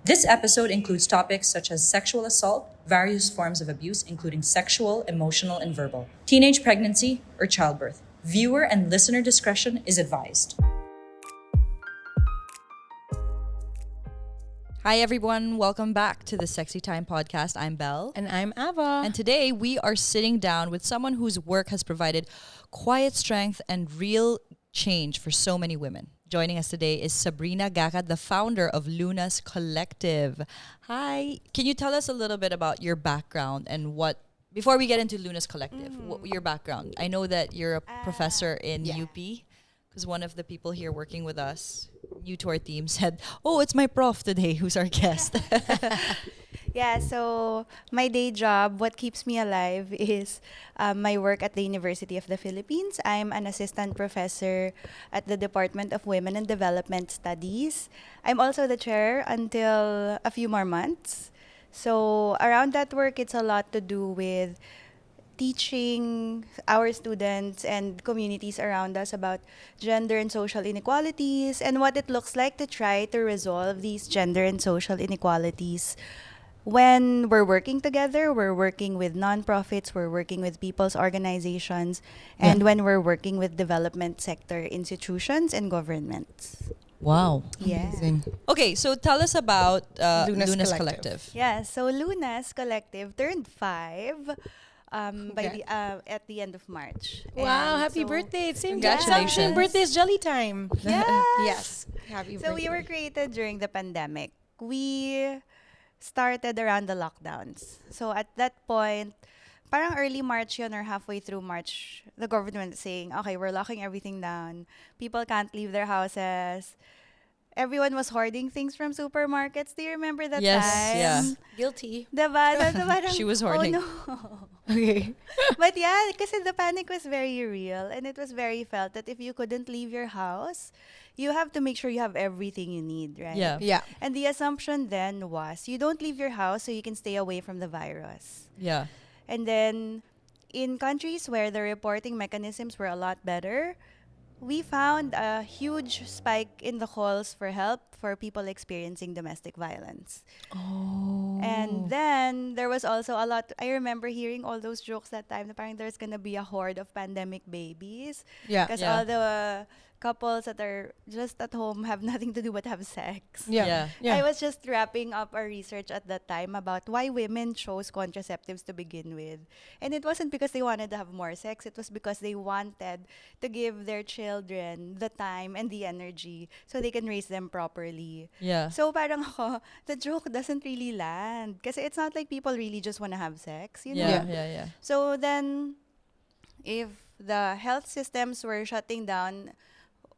This episode includes topics such as sexual assault, various forms of abuse, including sexual, emotional, and verbal, teenage pregnancy, or childbirth. Viewer and listener discretion is advised. Hi, everyone. Welcome back to the Sexytime podcast. I'm Belle. And I'm Ava. And today we are sitting down with someone whose work has provided quiet strength and real change for so many women. Joining us today is Sabrina Gacad, the founder of Luna's Collective. Hi. Can you tell us a little bit about your background and before we get into Luna's Collective, your background? I know that you're a professor in UP, because one of the people here working with us, new to our team, said, "Oh, it's my prof today who's our guest." Yeah, so my day job, what keeps me alive is my work at the University of the Philippines. I'm an assistant professor at the Department of Women and Development Studies. I'm also the chair until a few more months. So around that work, it's a lot to do with teaching our students and communities around us about gender and social inequalities and what it looks like to try to resolve these gender and social inequalities. When we're working together, we're working with nonprofits, we're working with people's organizations, and when we're working with development sector institutions and governments. Wow. Yeah. Amazing. Okay, so tell us about Luna's Luna's Collective. Collective. Yeah, so Luna's Collective turned 5 at the end of March. Wow, And happy so- birthday. Same Congratulations. Same birthday is Jolly Time. Yes. Yes. Happy birthday. So we were created during the pandemic. We started around the lockdowns. So at that point, parang early March yun or halfway through March, the government is saying, okay, we're locking everything down. People can't leave their houses. Everyone was hoarding things from supermarkets. Do you remember that Yes, time? yeah. Guilty. Diba? Parang, She was hoarding. Oh no. Okay. But yeah, kasi the panic was very real and it was very felt that if you couldn't leave your house, you have to make sure you have everything you need, right? Yeah. Yeah. And the assumption then was you don't leave your house so you can stay away from the virus. Yeah. And then in countries where the reporting mechanisms were a lot better, we found a huge spike in the calls for help for people experiencing domestic violence. Oh. And then there was also a lot. I remember hearing all those jokes that time. Na parang there's gonna be a horde of pandemic babies Yeah. because Yeah. all the couples that are just at home have nothing to do but have sex. Yeah. Yeah. I was just wrapping up our research at that time about why women chose contraceptives to begin with. And it wasn't because they wanted to have more sex, it was because they wanted to give their children the time and the energy so they can raise them properly. Yeah. So parang ako, the joke doesn't really land. Kasi it's not like people really just want to have sex, you know? Yeah. Yeah. Yeah. So then, if the health systems were shutting down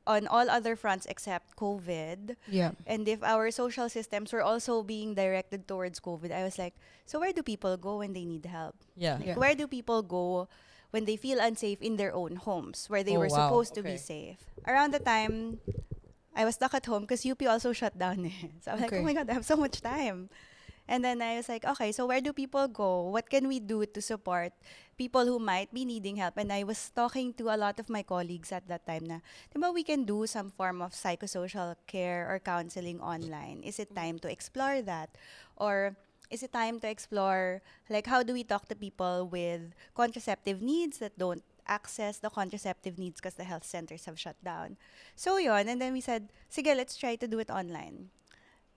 on all other fronts except COVID, Yeah. and if our social systems were also being directed towards COVID, I was like, so where do people go when they need help? Yeah. Yeah. Where do people go when they feel unsafe in their own homes, where they Oh, were wow. supposed to be Okay. safe? Around the time, I was stuck at home because UP also shut down. So I was like, Okay. oh my God, I have so much time. And then I was like, okay, so where do people go? What can we do to support people who might be needing help? And I was talking to a lot of my colleagues at that time na, diba we can do some form of psychosocial care or counseling online. Is it time to explore that? Or is it time to explore, like, how do we talk to people with contraceptive needs that don't access the contraceptive needs because the health centers have shut down? So yon, and then we said, sige, let's try to do it online.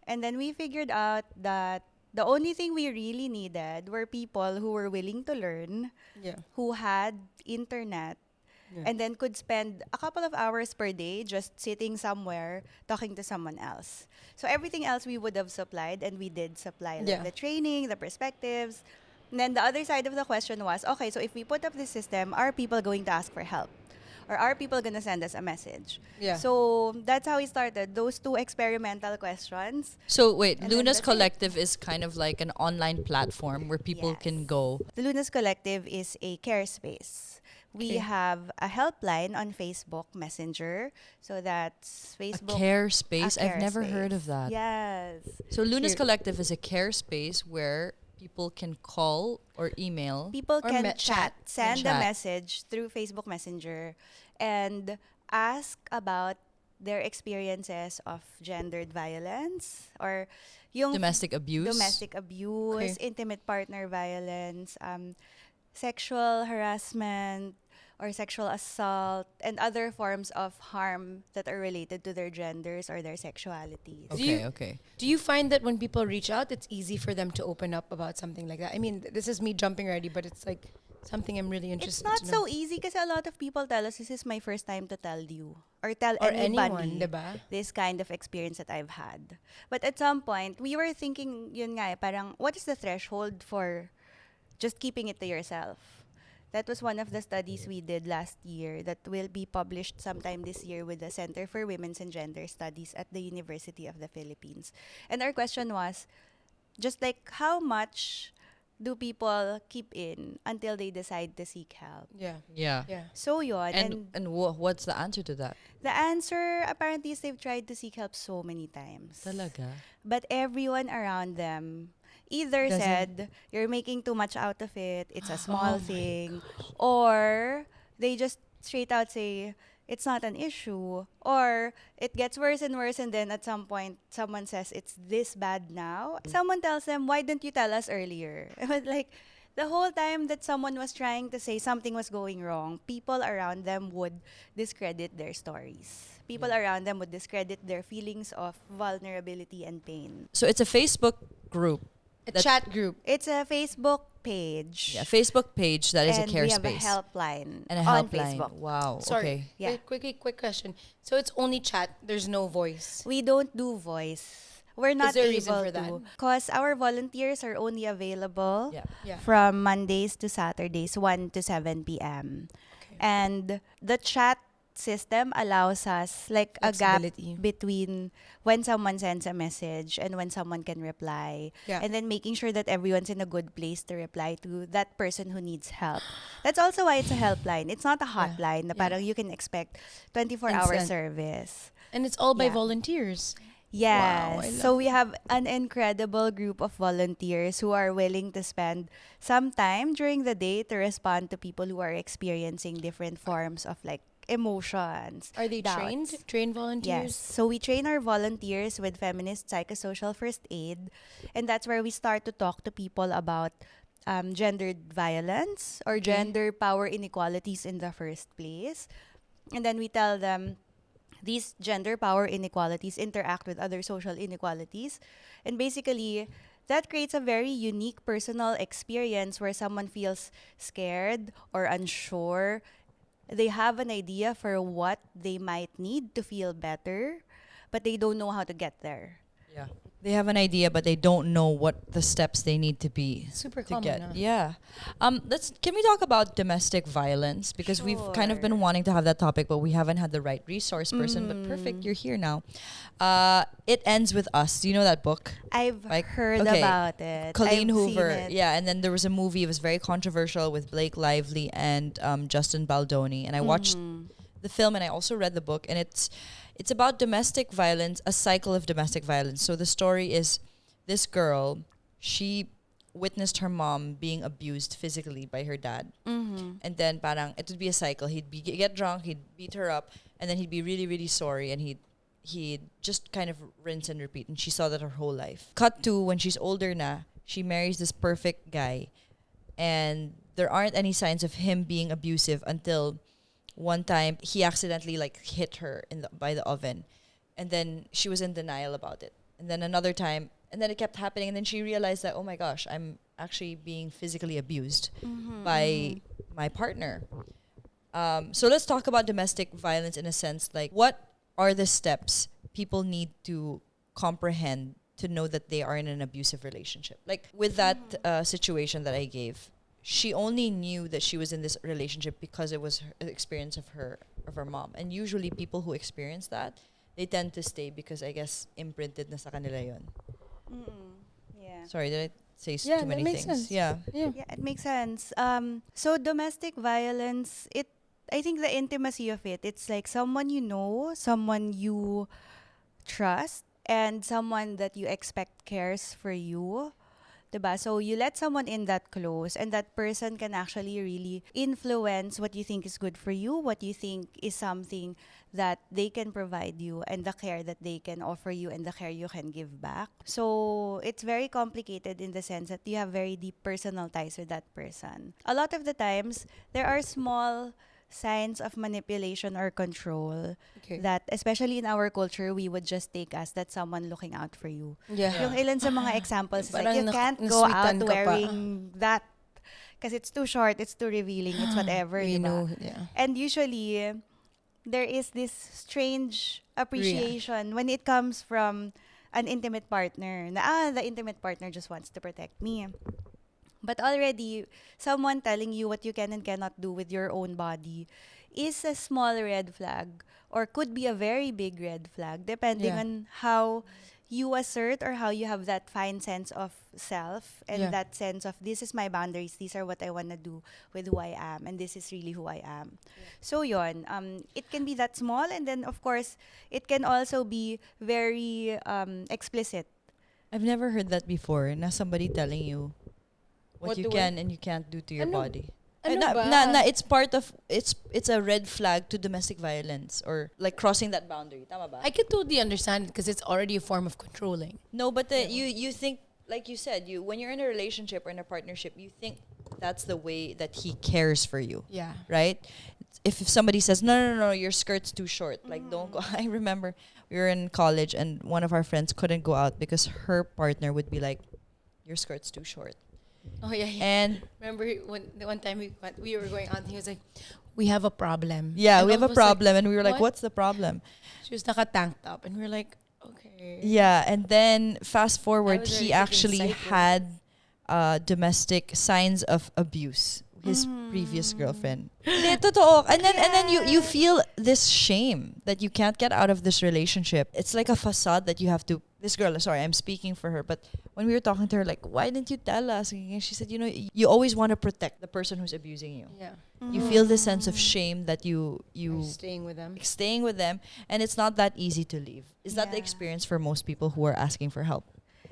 And then we figured out that the only thing we really needed were people who were willing to learn, Yeah. who had internet, Yeah. and then could spend a couple of hours per day just sitting somewhere talking to someone else. So everything else we would have supplied, and we did supply, like Yeah. the training, the perspectives. And then the other side of the question was, okay, so if we put up this system, are people going to ask for help? Or are people going to send us a message? Yeah. So that's how we started, those two experimental questions. So wait, And then Luna's that's it. Collective is kind of like an online platform where people can Yes. go. The Luna's Collective is a care space. We Okay. have a helpline on Facebook Messenger. So that's A Facebook. care space. I've care never heard of space. that. Yes. So Luna's Here- Collective is a care space where people can call or email. People Or can chat. send a Chat. message through Facebook Messenger and ask about their experiences of gendered violence or yung Domestic abuse. domestic abuse, intimate partner violence, sexual harassment or sexual assault, and other forms of harm that are related to their genders or their sexualities. Okay. Do you find that when people reach out, it's easy for them to open up about something like that? I mean, this is me jumping already, but it's like something I'm really It's interested not to know. so easy because a lot of people tell us this is my first time to tell you or tell Or anybody anyone, diba? this kind of experience that I've had. But at some point, we were thinking, yun nga parang what is the threshold for just keeping it to yourself? That was one of the studies we did last year that will be published sometime this year with the Center for Women's and Gender Studies at the University of the Philippines. And our question was, just like how much do people keep in until they decide to seek help? Yeah. Yeah. Yeah. So yun, And what's the answer to that? the answer apparently is they've tried to seek help so many times. Talaga? But everyone around them either Doesn't- said, you're making too much out of it, it's a small Oh my thing, or they just straight out say, it's not an issue, or it gets worse and worse, and then at some point, someone says, it's this bad now. Someone tells them, why didn't you tell us earlier? But like, the whole time that someone was trying to say something was going wrong, people around them would discredit their stories. People around them would discredit their feelings of vulnerability and pain. So it's a Facebook group. A That- chat group. It's a Facebook page. Yeah, Facebook page that is and a care we have space. a helpline And a on helpline. Facebook. Wow. Sorry. Okay. Yeah. Quick question. So it's only chat. There's no voice. We don't do voice. We're not there a able reason for to. that? Because our volunteers are only available Yeah. Yeah. from Mondays to Saturdays, 1 to 7 p.m. Okay. And the chat system allows us like a gap Flexibility. between when someone sends a message and when someone can reply. Yeah. And then making sure that everyone's in a good place to reply to that person who needs help. That's also why it's a helpline. It's not a hotline na Yeah. parang you can expect 24-hour Instant. service. And it's all by Yeah. volunteers. Yes. Wow, I So we have an incredible group of volunteers who are willing to spend some time during the day to respond to people who are experiencing different forms of like emotions. Are they doubts. trained volunteers? Yes. So we train our volunteers with feminist psychosocial first aid, and that's where we start to talk to people about gendered violence or Okay. gender power inequalities in the first place. And then we tell them these gender power inequalities interact with other social inequalities. And basically, that creates a very unique personal experience where someone feels scared or unsure. They have an idea for what they might need to feel better, but they don't know how to get there. Yeah. They have an idea, but they don't know what the steps they need to be Super to common. get. Huh? Yeah. Can we talk about domestic violence? Because we've kind of been Sure. wanting to have that topic, but we haven't had the right resource person. But perfect, you're here now. It Ends With Us. Do you know that book? I've Like, heard okay, about it. Colleen I've Hoover. Seen it. Yeah, and then there was a movie. It was very controversial with Blake Lively and Justin Baldoni. And I watched the film and I also read the book. And it's about domestic violence, a cycle of domestic violence. So the story is this girl, she witnessed her mom being abused physically by her dad. And then parang it would be a cycle. Get drunk, he'd beat her up, and then he'd be really, really sorry, and he'd just kind of rinse and repeat. And she saw that her whole life. Cut to when she's older na, she marries this perfect guy, and there aren't any signs of him being abusive until one time he accidentally like hit her by the oven, and then she was in denial about it. And then another time, and then it kept happening, and then she realized that, oh my gosh, I'm actually being physically abused by my partner. So let's talk about domestic violence in a sense. Like, what are the steps people need to comprehend to know that they are in an abusive relationship? Like with that situation that I gave, she only knew that she was in this relationship because it was her experience of her mom. And usually people who experience that, they tend to stay because I guess imprinted na sa kanila yun. Yeah. Sorry, did I say Yeah, too many that makes things? sense. Yeah. Yeah. Yeah, it makes sense. So domestic violence, I think the intimacy of it, it's like someone you know, someone you trust, and someone that you expect cares for you Diba? So you let someone in that close, and that person can actually really influence what you think is good for you, what you think is something that they can provide you, and the care that they can offer you, and the care you can give back. So it's very complicated in the sense that you have very deep personal ties with that person. A lot of the times, there are small signs of manipulation or control Okay. that, especially in our culture, we would just take as that someone looking out for you. Yeah. Yung ilan sa mga examples is like, Parang you can't go nasweetan out ka pa. wearing that because it's too short, it's too revealing, it's whatever. You diba? know, yeah. And usually, there is this strange appreciation when it comes from an intimate partner. Na, the intimate partner just wants to protect me. But already, someone telling you what you can and cannot do with your own body is a small red flag, or could be a very big red flag, depending Yeah. on how you assert or how you have that fine sense of self and Yeah. that sense of, this is my boundaries, these are what I want to do with who I am, and this is really who I am. So yon, it can be that small, and then of course it can also be very explicit. I've never heard that before. Na somebody telling you what What you to can and you can't do to your Ano- body. ano na, ba? na, it's part of it's a red flag to domestic violence, or like crossing that boundary. Tama ba? I can totally understand it because it's already a form of controlling. No, but you think, like you said, you when you're in a relationship or in a partnership, you think that's the way that he cares for you, Yeah. right? If somebody says no, your skirt's too short, like don't go. I remember we were in college and one of our friends couldn't go out because her partner would be like, your skirt's too short. Oh yeah. And Remember when the one time we were going out, and he was like, "We have a problem." yeah, And we have all a of us like, problem, and we were like, "What?" what's the problem? She was naka-tanked up, and we were like, "Okay." Yeah, and then fast forward, was he already actually thinking psycho. had domestic signs of abuse. His previous girlfriend. Hindi, totoo. And then you feel this shame that you can't get out of this relationship. It's like a facade that you have to. This girl, sorry, I'm speaking for her, but when we were talking to her, like, why didn't you tell us? And she said, you always want to protect the person who's abusing you. Yeah. You feel this sense of shame that you You're staying with them. staying with them, and it's not that easy to leave. Is that the Yeah. experience for most people who are asking for help?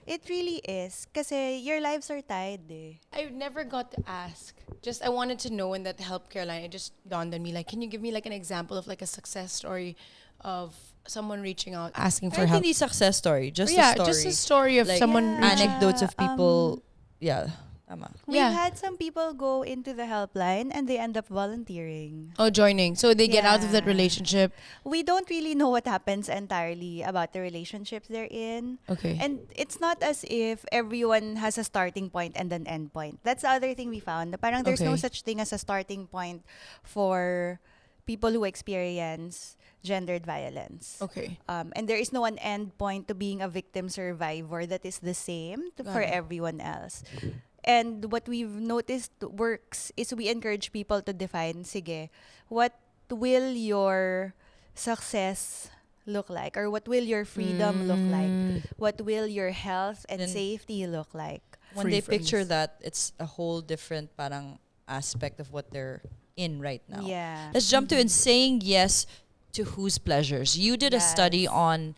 It really is. Kasi your lives are tied eh. I never got to ask. Just I wanted to know, and that helped Caroline. It just dawned on me, like, can you give me like an example of like a success story of someone reaching out asking for Kahit help? hindi success story, just yeah, a story. just a story of Like, someone Yeah. reaching. Anecdotes of people. Yeah, tama. We've Yeah. had some people go into the helpline and they end up volunteering. Oh, joining. So they get out of that Yeah. relationship. We don't really know what happens entirely about the relationships they're in. Okay. And it's not as if everyone has a starting point and an end point. That's the other thing we found. Parang there's no Okay. such thing as a starting point for people who experience gendered violence. Okay. And there is no one end point to being a victim survivor that is the same Got for it. everyone else. And what we've noticed works is we encourage people to define, sige, what will your success look like? Or what will your freedom look like? What will your health and Then- safety look like? When Free they from picture this. that, it's a whole different parang aspect of what they're in right now. Yeah. Let's jump to in saying yes to whose pleasures. You did a study Yes. on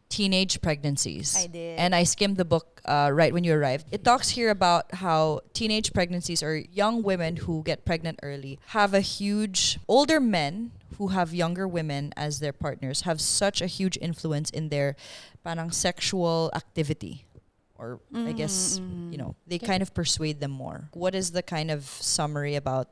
teenage pregnancies. I did. And I skimmed the book right when you arrived. It talks here about how teenage pregnancies, or young women who get pregnant early, have a huge, older men who have younger women as their partners have such a huge influence in their parang sexual activity. Or I guess, they kind of persuade them more. What is the kind of summary about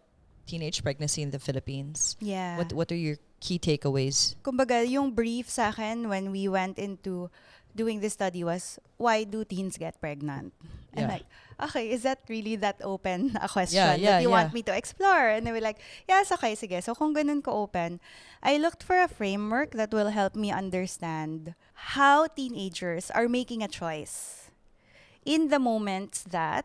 teenage pregnancy in the Philippines? Yeah. What are your key takeaways? Kumbaga, yung brief sa akin when we went into doing this study was, why do teens get pregnant? And Yeah. like, okay, is that really that open a question Yeah, that you yeah. want me to explore? And they were like, yes, okay, sige. So kung ganun ko open, I looked for a framework that will help me understand how teenagers are making a choice in the moments that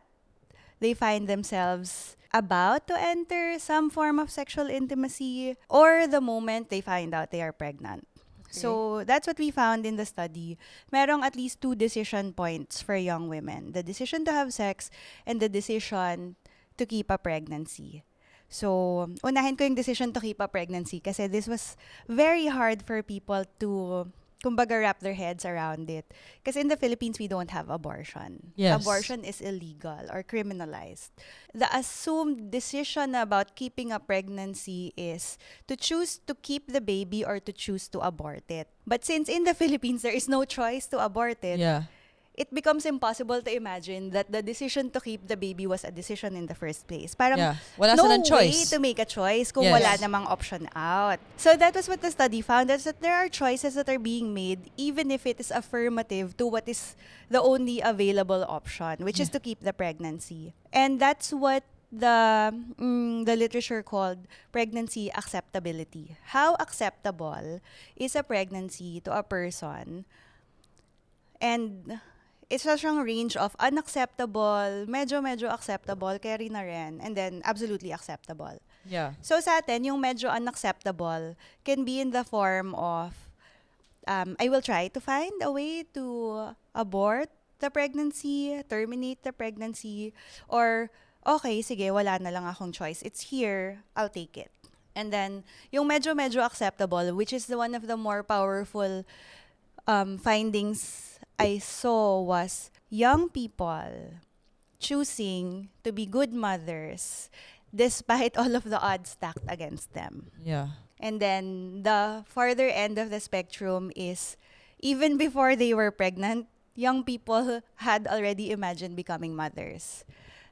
they find themselves about to enter some form of sexual intimacy, or the moment they find out they are pregnant. So that's what we found in the study. Merong at least 2 decision points for young women. The decision to have sex and the decision to keep a pregnancy. So, unahin ko yung decision to keep a pregnancy kasi this was very hard for people to kumbaga wrap their heads around it. Because in the Philippines, we don't have abortion. Yes. Abortion is illegal or criminalized. The assumed decision about keeping a pregnancy is to choose to keep the baby or to choose to abort it. But since in the Philippines, there is no choice to abort it, Yeah. it becomes impossible to imagine that the decision to keep the baby was a decision in the first place. Parang Yeah. Wala no silang way choice. to make a choice kung Yes. wala namang option out. So that was what the study found, is that there are choices that are being made even if it is affirmative to what is the only available option, which is to keep the pregnancy. And that's what the literature called pregnancy acceptability. How acceptable is a pregnancy to a person? And isa siyang range of unacceptable, medyo acceptable, carry na rin, and then absolutely acceptable. Yeah. So sa atin, yung medyo unacceptable can be in the form of, I will try to find a way to abort the pregnancy, terminate the pregnancy, or okay, sige, wala na lang akong choice. It's here, I'll take it. And then, yung medyo acceptable, which is one of the more powerful findings I saw, was young people choosing to be good mothers despite all of the odds stacked against them. Yeah. And then the farther end of the spectrum is even before they were pregnant, young people had already imagined becoming mothers.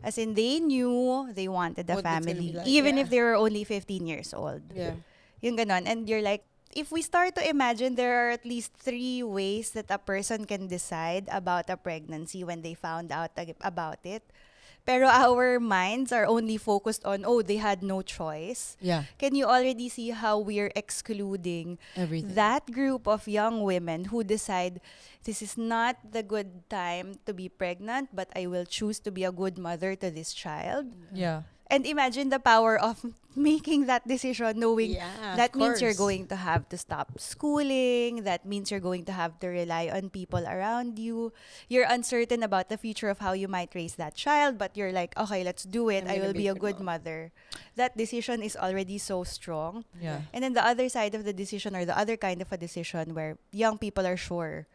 As in, they knew they wanted a What it's gonna family, be like, even yeah. if they were only 15 years old. Yeah. Yung ganon. And you're like, if we start to imagine, there are at least 3 ways that a person can decide about a pregnancy when they found out about it. Pero our minds are only focused on, oh, they had no choice. Yeah. Can you already see how we're excluding Everything. that group of young women who decide, this is not the good time to be pregnant, but I will choose to be a good mother to this child? Yeah. And imagine the power of making that decision, knowing Yeah, that of means you're course. going to have to stop schooling. That means you're going to have to rely on people around you. You're uncertain about the future of how you might raise that child, but you're like, okay, let's do it. I'm I gonna will be be a a good good mom. mother. That decision is already so strong. Yeah. And then the other side of the decision, or the other kind of a decision, where young people are sure,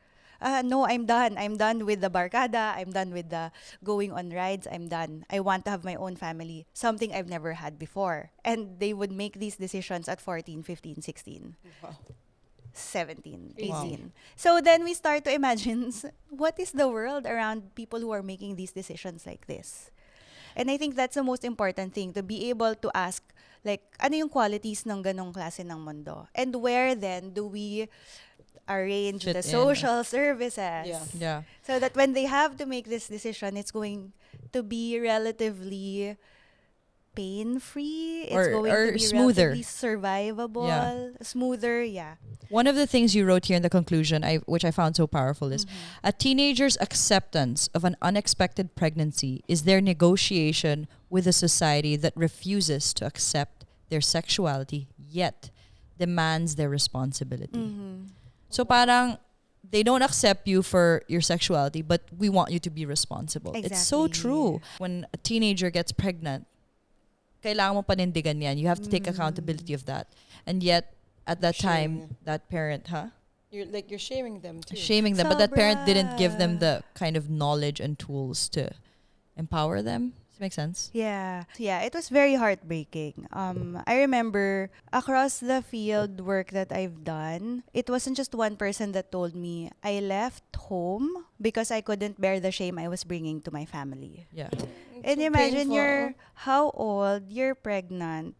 no, I'm done. I'm done with the barkada. I'm done with the going on rides. I'm done. I want to have my own family, something I've never had before. And they would make these decisions at 14, 15, 16. Wow. 17, Wow. 18. So then we start to imagine, what is the world around people who are making these decisions like this? And I think that's the most important thing, to be able to ask, like, ano yung qualities ng ganong klase ng mundo? And where then do we arrange Fit the in. social services? Yeah. Yeah. So that when they have to make this decision, it's going to be relatively pain-free. It's Or- going or to be smoother. relatively survivable, smoother, yeah. One of the things you wrote here in the conclusion, which I found so powerful, is a teenager's acceptance of an unexpected pregnancy is their negotiation with a society that refuses to accept their sexuality, yet demands their responsibility. So parang they don't accept you for your sexuality, but we want you to be responsible. It's so Exactly. true. When a teenager gets pregnant, kailangan mo panindigan yan. You have to take accountability of that. And yet, at that time, Shame. that parent, You're shaming them too. shaming them, but that parent didn't give them Sobra. the kind of knowledge and tools to empower them. Does it make sense? Yeah. Yeah, it was very heartbreaking. I remember across the field work that I've done, it wasn't just one person that told me, I left home because I couldn't bear the shame I was bringing to my family. Yeah. And so imagine painful. you're how old, you're pregnant.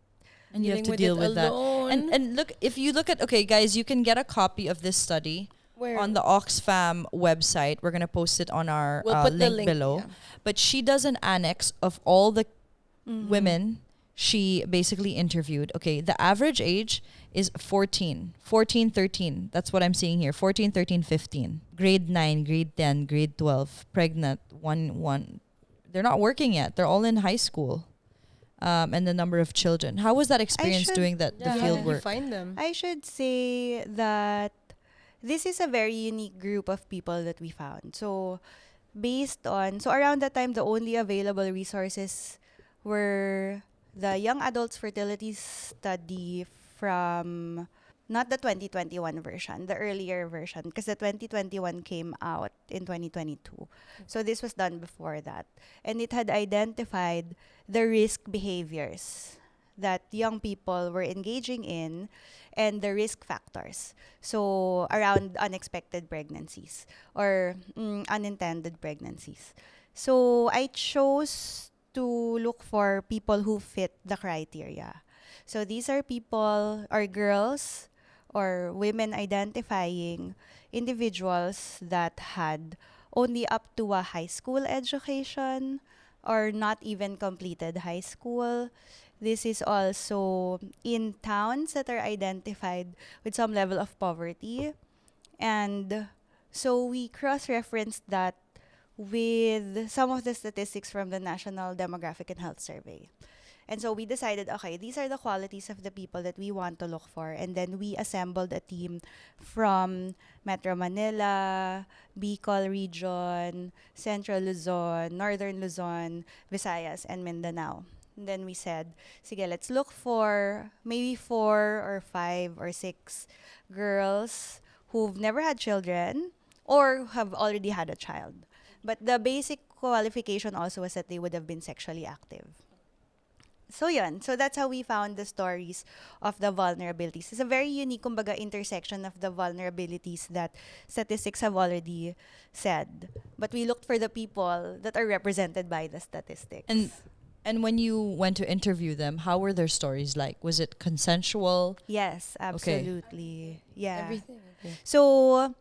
And you have to Dealing deal with with it that. alone. And look, if you look at, okay, guys, you can get a copy of this study Where on the Oxfam website. We're going to post it on our we'll put the link below. Yeah. But she does an annex of all the women she basically interviewed. Okay, the average age is 14, 13. That's what I'm seeing here. 14, 13, 15. Grade 9, grade 10, grade 12, pregnant, one. They're not working yet. They're all in high school. And the number of children. How was that experience should- doing that, Yeah, the how field did you work? find them? I should say that this is a very unique group of people that we found. So around that time, the only available resources were the young adults fertility study from Not the 2021 version, the earlier version, because the 2021 came out in 2022. So this was done before that. And it had identified the risk behaviors that young people were engaging in and the risk factors. So around unexpected pregnancies or unintended pregnancies. So I chose to look for people who fit the criteria. So these are people or girls or women identifying individuals that had only up to a high school education or not even completed high school. This is also in towns that are identified with some level of poverty. And so we cross-referenced that with some of the statistics from the National Demographic and Health Survey. And so we decided, okay, these are the qualities of the people that we want to look for. And then we assembled a team from Metro Manila, Bicol region, Central Luzon, Northern Luzon, Visayas, and Mindanao. And then we said, sige, let's look for maybe 4 or 5 or 6 girls who've never had children or have already had a child. But the basic qualification also was that they would have been sexually active. So yun. So that's how we found the stories of the vulnerabilities. It's a very unique, kumbaga, intersection of the vulnerabilities that statistics have already said. But we looked for the people that are represented by the statistics. And when you went to interview them, how were their stories like? Was it consensual? Yes, absolutely. Yeah. Everything. Okay. So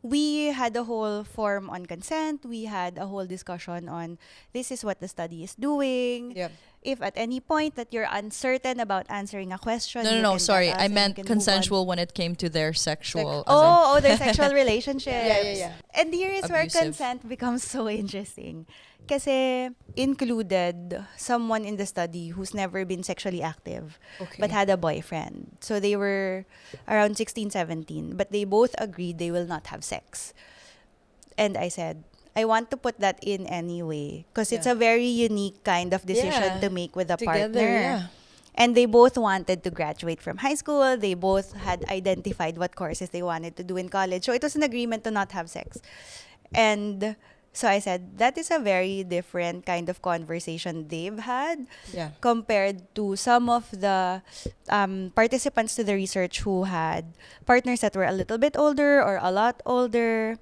we had a whole forum on consent. We had a whole discussion on this is what the study is doing. Yep. If at any point that you're uncertain about answering a question, you No, can sorry. tell us I and we meant can move consensual when it came to their sexual. on. Their sexual relationships. Yeah. And here is where Abusive. consent becomes so interesting. Kasi included someone in the study who's never been sexually active but had a boyfriend. So they were around 16, 17, but they both agreed they will not have sex. And I said, I want to put that in anyway because it's a very unique kind of decision to make with a partner. Yeah. And they both wanted to graduate from high school. They both had identified what courses they wanted to do in college. So it was an agreement to not have sex. And so I said, that is a very different kind of conversation they've had compared to some of the participants to the research who had partners that were a little bit older or a lot older,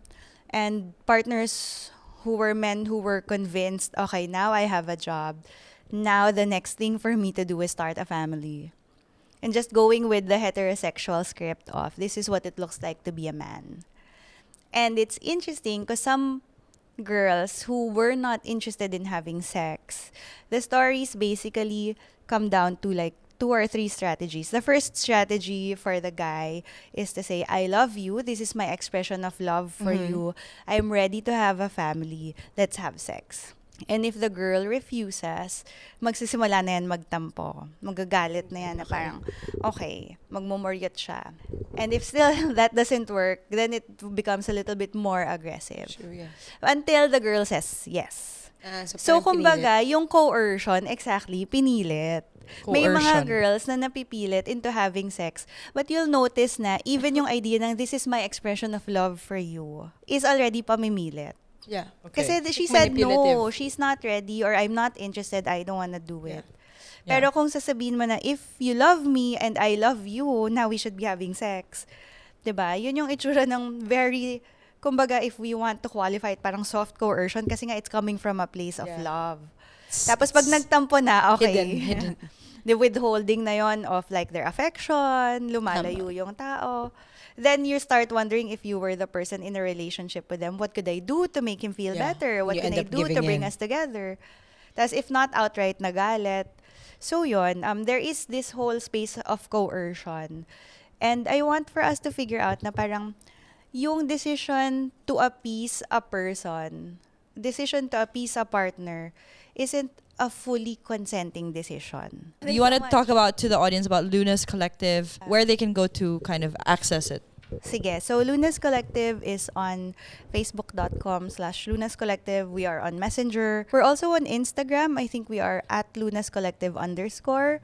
and partners who were men who were convinced, okay, now I have a job. Now the next thing for me to do is start a family. And just going with the heterosexual script of this is what it looks like to be a man. And it's interesting because some girls who were not interested in having sex, the stories basically come down to like 2 or 3 strategies. The first strategy for the guy is to say, I love you. This is my expression of love for you. I'm ready to have a family. Let's have sex. And if the girl refuses, magsisimula na yan magtampo. Magagalit na yan na parang, okay, magmumuryot siya. And if still that doesn't work, then it becomes a little bit more aggressive. Sure, yeah. Until the girl says yes. So kumbaga, yung coercion, exactly, pinilit. May mga girls na napipilit into having sex. But you'll notice na even yung idea ng this is my expression of love for you is already pamimilit. Yeah. Okay. Kasi she said no, she's not ready or I'm not interested, I don't wanna do it. Yeah. Pero kung sasabihin mo na if you love me and I love you, now we should be having sex. 'Di ba? Yun yung itsura ng very, kumbaga if we want to qualify it, parang soft coercion kasi nga it's coming from a place of love. Tapos pag nagtampo na, okay. Hidden. The withholding na yon of like their affection, lumalayo yung tao. Then you start wondering if you were the person in a relationship with them, what could I do to make him feel better? What You can end I up do to giving bring in. us together? Tas if not outright nagalit. So yon, there is this whole space of coercion. And I want for us to figure out na parang yung decision to appease a person, decision to appease a partner, isn't a fully consenting decision. You want to talk about to the audience about Luna's Collective, where they can go to kind of access it? Sige. So, Luna's Collective is on facebook.com/Luna's Collective. We are on Messenger. We're also on Instagram. I think we are at Luna's Collective _.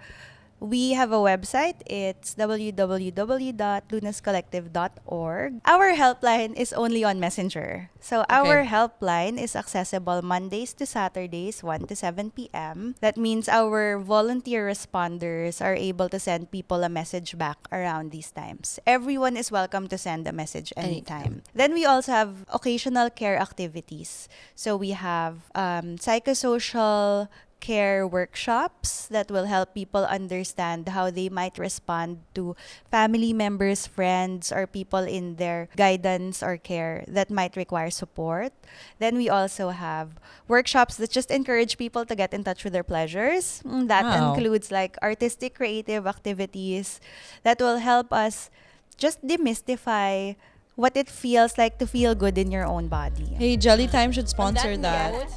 We have a website. It's www.lunascollective.org. Our helpline is only on Messenger. So our helpline is accessible Mondays to Saturdays, 1 to 7 p.m. That means our volunteer responders are able to send people a message back around these times. Everyone is welcome to send a message anytime. Then we also have occasional care activities. So we have psychosocial care workshops that will help people understand how they might respond to family members, friends, or people in their guidance or care that might require support. Then we also have workshops that just encourage people to get in touch with their pleasures. That Wow. includes like artistic creative activities that will help us just demystify what it feels like to feel good in your own body. Hey, Jelly Time should On sponsor that. note,